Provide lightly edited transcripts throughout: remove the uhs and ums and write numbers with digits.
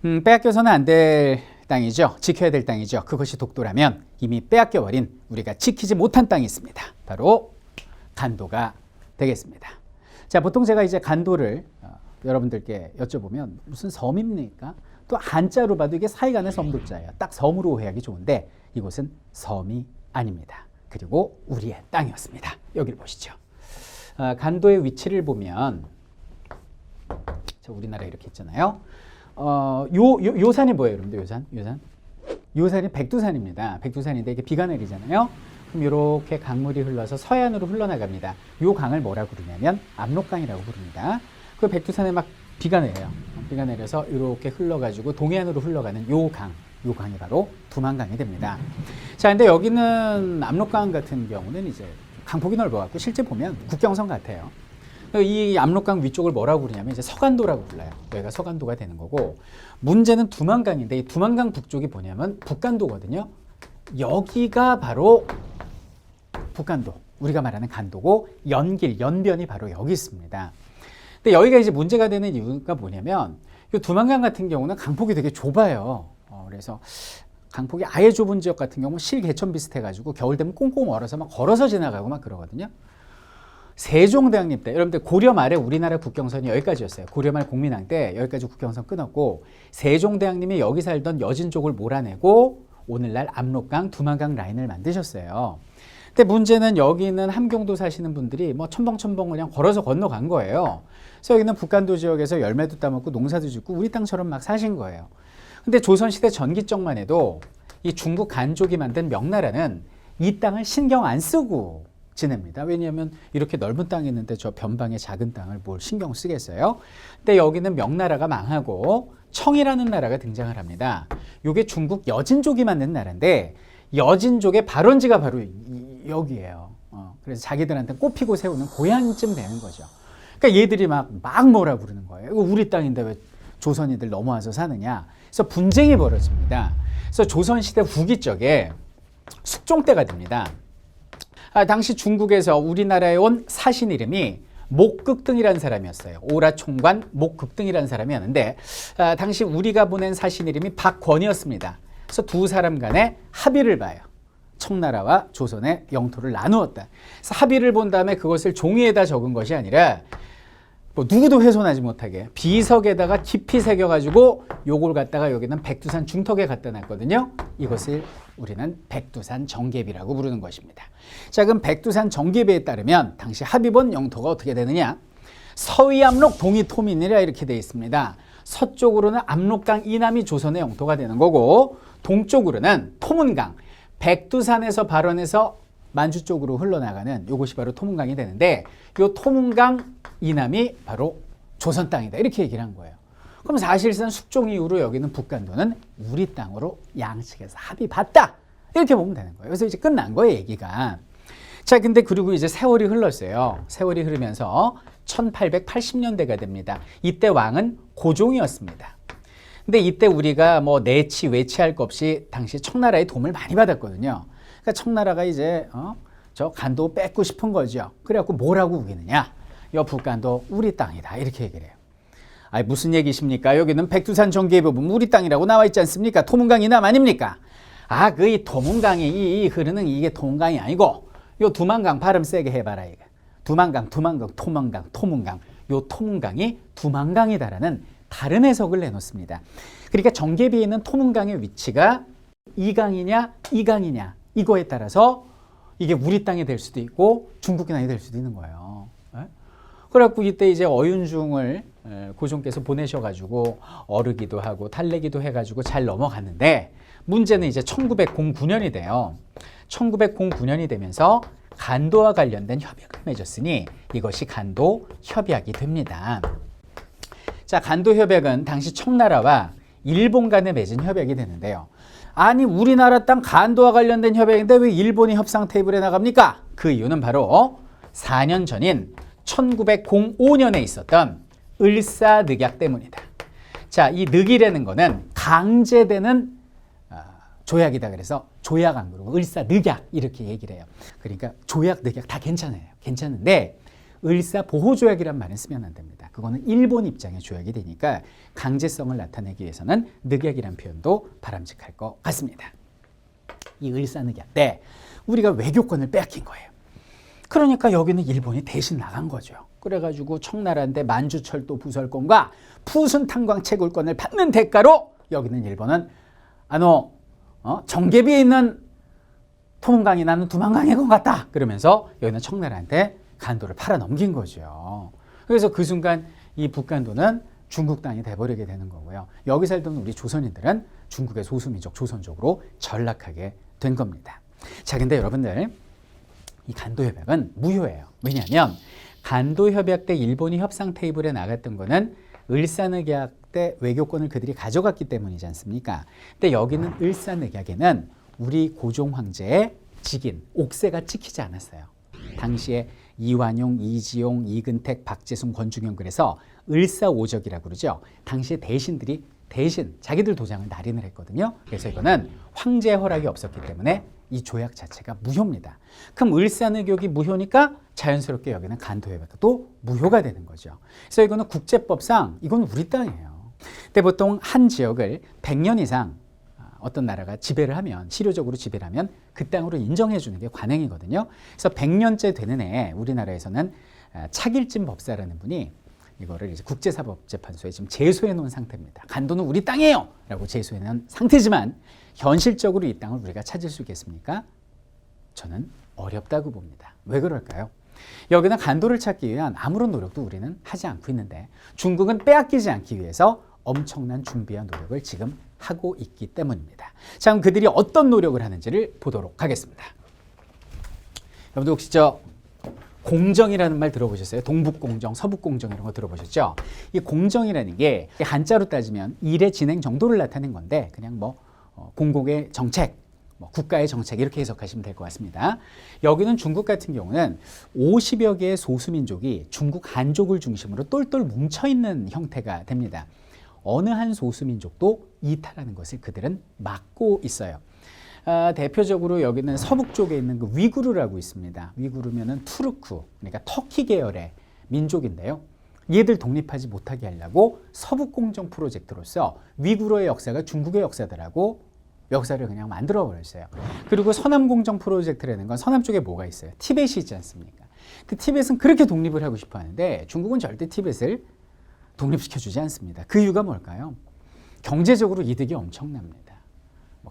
빼앗겨서는 안 될 땅이죠. 지켜야 될 땅이죠. 그것이 독도라면 이미 빼앗겨버린 우리가 지키지 못한 땅이 있습니다. 바로 간도가 되겠습니다. 자, 보통 제가 이제 간도를 여러분들께 여쭤보면 무슨 섬입니까? 또 한자로 봐도 이게 사이간의 섬도자예요. 딱 섬으로 오해하기 좋은데 이곳은 섬이 아닙니다. 그리고 우리의 땅이었습니다. 여기를 보시죠. 간도의 위치를 보면 자, 우리나라 이렇게 있잖아요. 요 산이 뭐예요, 여러분들? 요산이 백두산입니다. 백두산인데 이게 비가 내리잖아요. 그럼 이렇게 강물이 흘러서 서해안으로 흘러나갑니다. 요 강을 뭐라고 부르냐면 압록강이라고 부릅니다. 그 백두산에 막 비가 내려요. 비가 내려서 이렇게 흘러가지고 동해안으로 흘러가는 요 강이 바로 두만강이 됩니다. 자, 근데 여기는 압록강 같은 경우는 이제 강폭이 넓어갖고 실제 보면 국경선 같아요. 이 압록강 위쪽을 뭐라고 부르냐면 이제 서간도라고 불러요. 여기가 서간도가 되는 거고, 문제는 두만강인데 이 두만강 북쪽이 뭐냐면 북간도거든요. 여기가 바로 북간도, 우리가 말하는 간도고, 연변이 바로 여기 있습니다. 근데 여기가 이제 문제가 되는 이유가 뭐냐면 이 두만강 같은 경우는 강폭이 되게 좁아요. 그래서 강폭이 아예 좁은 지역 같은 경우는 실개천 비슷해가지고 겨울 되면 꽁꽁 얼어서 막 걸어서 지나가고 막 그러거든요. 세종대왕님 때, 여러분들 고려 말에 우리나라 국경선이 여기까지였어요. 고려 말 공민왕 때 여기까지 국경선 끊었고, 세종대왕님이 여기 살던 여진족을 몰아내고 오늘날 압록강, 두만강 라인을 만드셨어요. 근데 문제는 여기 있는 함경도 사시는 분들이 뭐 첨벙첨벙 그냥 걸어서 건너간 거예요. 그래서 여기는 북간도 지역에서 열매도 따먹고 농사도 짓고 우리 땅처럼 막 사신 거예요. 근데 조선시대 전기적만 해도 이 중국 간족이 만든 명나라는 이 땅을 신경 안 쓰고 지냅니다. 왜냐하면 이렇게 넓은 땅이 있는데 저 변방의 작은 땅을 뭘 신경 쓰겠어요? 근데 여기는 명나라가 망하고 청이라는 나라가 등장을 합니다. 이게 중국 여진족이 만든 나라인데 여진족의 발원지가 바로 여기예요. 그래서 자기들한테 꽃피고 세우는 고향쯤 되는 거죠. 그러니까 얘들이 막 뭐라 부르는 거예요. 이거 우리 땅인데 왜 조선인들 넘어와서 사느냐. 그래서 분쟁이 벌어집니다. 그래서 조선시대 후기 쪽에 숙종 때가 됩니다. 당시 중국에서 우리나라에 온 사신 이름이 목극등이라는 사람이었어요. 오라총관 목극등이라는 사람이었는데 당시 우리가 보낸 사신 이름이 박권이었습니다. 그래서 두 사람 간에 합의를 봐요. 청나라와 조선의 영토를 나누었다. 그래서 합의를 본 다음에 그것을 종이에다 적은 것이 아니라 뭐 누구도 훼손하지 못하게 비석에다가 깊이 새겨가지고 요걸 갖다가 여기는 백두산 중턱에 갖다 놨거든요. 이것을 우리는 백두산 정계비라고 부르는 것입니다. 자, 그럼 백두산 정계비에 따르면 당시 합의본 영토가 어떻게 되느냐? 서위 압록 동이 토민이라 이렇게 되어 있습니다. 서쪽으로는 압록강 이남이 조선의 영토가 되는 거고, 동쪽으로는 토문강, 백두산에서 발원해서 만주 쪽으로 흘러나가는 이것이 바로 토문강이 되는데, 이 토문강 이남이 바로 조선 땅이다 이렇게 얘기를 한 거예요. 그럼 사실상 숙종 이후로 여기는 북간도는 우리 땅으로 양측에서 합의봤다 이렇게 보면 되는 거예요. 그래서 이제 끝난 거예요, 얘기가. 자, 근데 그리고 이제 세월이 흘렀어요. 세월이 흐르면서 1880년대가 됩니다. 이때 왕은 고종이었습니다. 근데 이때 우리가 뭐 내치 외치할 것 없이 당시 청나라의 도움을 많이 받았거든요. 그러니까 청나라가 이제 저 간도 뺏고 싶은 거죠. 그래갖고 뭐라고 우기느냐? 여 북간도 우리 땅이다 이렇게 얘기를 해요. 아니 무슨 얘기십니까? 여기는 백두산 정계에 보면 우리 땅이라고 나와 있지 않습니까? 토문강 이남 아닙니까? 그 이 토문강이 이 흐르는 이게 토문강이 아니고 요 두만강 발음 세게 해봐라 이거. 두만강, 토문강. 요 토문강이 두만강이다라는 다른 해석을 내놓습니다. 그러니까 정계비에 있는 토문강의 위치가 이 강이냐 이 강이냐 이거에 따라서 이게 우리 땅이 될 수도 있고 중국 땅이 될 수도 있는 거예요. 그래갖고 이때 이제 어윤중을 고종께서 보내셔가지고 어르기도 하고 달래기도 해가지고 잘 넘어갔는데, 문제는 이제 1909년이 돼요. 1909년이 되면서 간도와 관련된 협약을 맺었으니 이것이 간도 협약이 됩니다. 자, 간도 협약은 당시 청나라와 일본 간에 맺은 협약이 되는데요. 아니 우리나라 땅 간도와 관련된 협약인데 왜 일본이 협상 테이블에 나갑니까? 그 이유는 바로 4년 전인 1905년에 있었던 을사늑약 때문이다. 자, 이 늑이라는 거는 강제되는 조약이다. 그래서 조약 안 그러고 을사늑약 이렇게 얘기를 해요. 그러니까 조약, 늑약 다 괜찮아요. 괜찮은데 을사보호조약이란 말은 쓰면 안 됩니다. 그거는 일본 입장의 조약이 되니까 강제성을 나타내기 위해서는 늑약이란 표현도 바람직할 것 같습니다. 이 을사늑약 때 우리가 외교권을 빼앗긴 거예요. 그러니까 여기는 일본이 대신 나간 거죠. 그래가지고 청나라인데 만주철도 부설권과 푸순탄광 채굴권을 받는 대가로 여기는 일본은 정계비에 있는 토문강이 나는 두만강의 것 같다. 그러면서 여기는 청나라한테 간도를 팔아 넘긴 거죠. 그래서 그 순간 이 북간도는 중국 땅이 돼버리게 되는 거고요. 여기 살던 우리 조선인들은 중국의 소수민족 조선족으로 전락하게 된 겁니다. 자, 근데 여러분들 이 간도협약은 무효예요. 왜냐하면 간도협약 때 일본이 협상 테이블에 나갔던 거는 을사늑약 때 외교권을 그들이 가져갔기 때문이지 않습니까? 근데 여기는 을사늑약에는 우리 고종 황제의 직인 옥새가 찍히지 않았어요. 당시에 이완용, 이지용, 이근택, 박재순, 권중현 그래서 을사오적이라고 그러죠. 당시에 대신들이 대신 자기들 도장을 날인을 했거든요. 그래서 이거는 황제의 허락이 없었기 때문에 이 조약 자체가 무효입니다. 그럼 을사늑약이 무효니까 자연스럽게 여기는 간도협약도 무효가 되는 거죠. 그래서 이거는 국제법상 이건 우리 땅이에요. 근데 보통 한 지역을 100년 이상 어떤 나라가 지배를 하면 실효적으로 지배를 하면 그 땅으로 인정해 주는 게 관행이거든요. 그래서 100년째 되는 해에 우리나라에서는 차길진 법사라는 분이 이거를 이제 국제사법재판소에 지금 제소해 놓은 상태입니다. 간도는 우리 땅이에요! 라고 제소해 놓은 상태지만 현실적으로 이 땅을 우리가 찾을 수 있겠습니까? 저는 어렵다고 봅니다. 왜 그럴까요? 여기는 간도를 찾기 위한 아무런 노력도 우리는 하지 않고 있는데 중국은 빼앗기지 않기 위해서 엄청난 준비와 노력을 지금 하고 있기 때문입니다. 자, 그럼 그들이 어떤 노력을 하는지를 보도록 하겠습니다. 여러분들 혹시 공정이라는 말 들어보셨어요? 동북공정, 서북공정 이런 거 들어보셨죠? 이 공정이라는 게 한자로 따지면 일의 진행 정도를 나타낸 건데 그냥 공공의 정책, 국가의 정책 이렇게 해석하시면 될 것 같습니다. 여기는 중국 같은 경우는 50여 개의 소수민족이 중국 한족을 중심으로 똘똘 뭉쳐있는 형태가 됩니다. 어느 한 소수민족도 이탈하는 것을 그들은 막고 있어요. 대표적으로 여기는 서북 쪽에 있는 그 위구르라고 있습니다. 위구르면은 투르크, 그러니까 터키 계열의 민족인데요. 얘들 독립하지 못하게 하려고 서북공정 프로젝트로서 위구르의 역사가 중국의 역사더라고 역사를 그냥 만들어 버렸어요. 그리고 서남공정 프로젝트라는 건 서남 쪽에 뭐가 있어요? 티벳이 있지 않습니까? 근데 티벳은 그렇게 독립을 하고 싶어 하는데 중국은 절대 티벳을 독립시켜주지 않습니다. 그 이유가 뭘까요? 경제적으로 이득이 엄청납니다.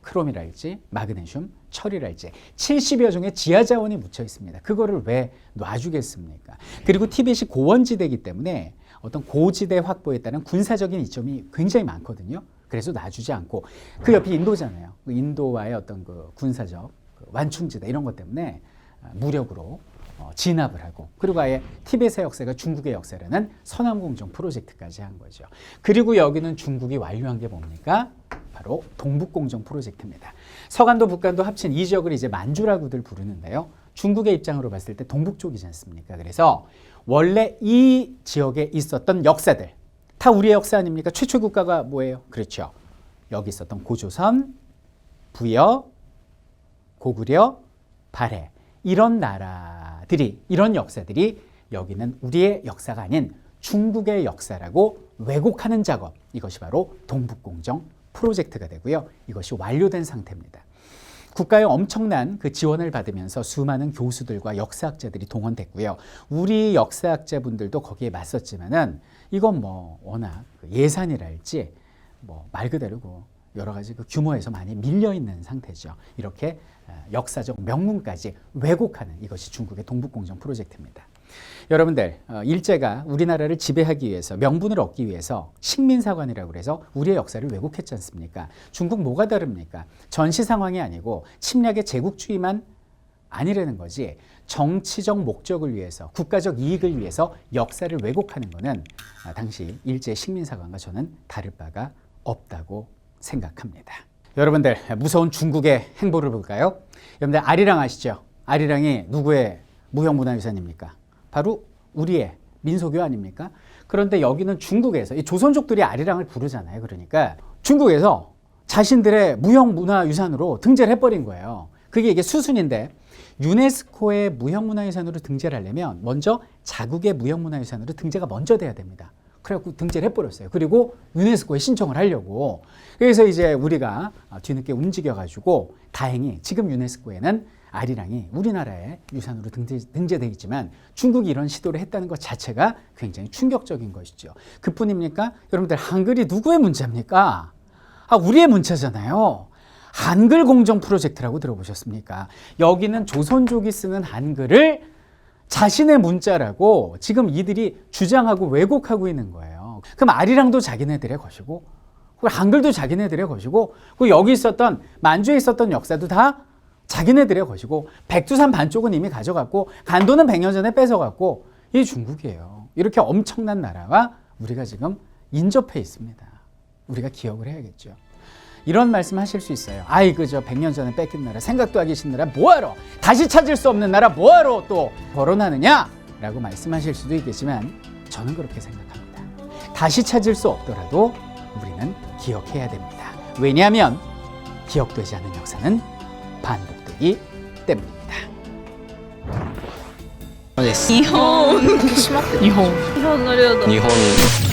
크롬이랄지 마그네슘, 철이랄지 70여 종의 지하자원이 묻혀 있습니다. 그거를 왜 놔주겠습니까? 그리고 티벳이 고원지대이기 때문에 어떤 고지대 확보에 따른 군사적인 이점이 굉장히 많거든요. 그래서 놔주지 않고 그 옆이 인도잖아요. 인도와의 어떤 그 군사적 완충지대 이런 것 때문에 무력으로 진압을 하고 그리고 아예 티벳의 역사가 중국의 역사라는 서남공정 프로젝트까지 한 거죠. 그리고 여기는 중국이 완료한 게 뭡니까? 바로 동북공정 프로젝트입니다. 서간도 북간도 합친 이 지역을 이제 만주라고들 부르는데요. 중국의 입장으로 봤을 때 동북 쪽이지 않습니까? 그래서 원래 이 지역에 있었던 역사들 다 우리의 역사 아닙니까? 최초 국가가 뭐예요? 그렇죠. 여기 있었던 고조선, 부여, 고구려, 발해 이런 나라들이 이런 역사들이 여기는 우리의 역사가 아닌 중국의 역사라고 왜곡하는 작업 이것이 바로 동북공정 프로젝트가 되고요. 이것이 완료된 상태입니다. 국가의 엄청난 그 지원을 받으면서 수많은 교수들과 역사학자들이 동원됐고요. 우리 역사학자분들도 거기에 맞섰지만은 이건 워낙 예산이랄지 말 그대로 여러 가지 그 규모에서 많이 밀려 있는 상태죠. 이렇게 역사적 명문까지 왜곡하는 이것이 중국의 동북공정 프로젝트입니다. 여러분들 일제가 우리나라를 지배하기 위해서 명분을 얻기 위해서 식민사관이라고 해서 우리의 역사를 왜곡했지 않습니까? 중국 뭐가 다릅니까? 전시 상황이 아니고 침략의 제국주의만 아니라는 거지 정치적 목적을 위해서 국가적 이익을 위해서 역사를 왜곡하는 것은 당시 일제 식민사관과 저는 다를 바가 없다고 생각합니다. 여러분들 무서운 중국의 행보를 볼까요? 여러분들 아리랑 아시죠? 아리랑이 누구의 무형문화유산입니까? 바로 우리의 민속교 아닙니까? 그런데 여기는 중국에서 이 조선족들이 아리랑을 부르잖아요. 그러니까 중국에서 자신들의 무형문화유산으로 등재를 해버린 거예요. 그게 이게 수순인데 유네스코의 무형문화유산으로 등재를 하려면 먼저 자국의 무형문화유산으로 등재가 먼저 돼야 됩니다. 그래갖고 등재를 해버렸어요. 그리고 유네스코에 신청을 하려고. 그래서 이제 우리가 뒤늦게 움직여가지고 다행히 지금 유네스코에는 아리랑이 우리나라의 유산으로 등재되어 있지만 중국이 이런 시도를 했다는 것 자체가 굉장히 충격적인 것이죠. 그뿐입니까? 여러분들 한글이 누구의 문자입니까? 우리의 문자잖아요. 한글 공정 프로젝트라고 들어보셨습니까? 여기는 조선족이 쓰는 한글을 자신의 문자라고 지금 이들이 주장하고 왜곡하고 있는 거예요. 그럼 아리랑도 자기네들의 것이고 한글도 자기네들의 것이고 여기 있었던 만주에 있었던 역사도 다 자기네들의 것이고 백두산 반쪽은 이미 가져갔고 간도는 100년 전에 뺏어갔고 이게 중국이에요. 이렇게 엄청난 나라와 우리가 지금 인접해 있습니다. 우리가 기억을 해야겠죠. 이런 말씀 하실 수 있어요. 아이 그저 100년 전에 뺏긴 나라 생각도 하기 싫은 나라 뭐하러 다시 찾을 수 없는 나라 뭐하러 또 거론하느냐 라고 말씀하실 수도 있겠지만 저는 그렇게 생각합니다. 다시 찾을 수 없더라도 우리는 기억해야 됩니다. 왜냐하면 기억되지 않은 역사는 반복되기 때문입니다. 日本の領土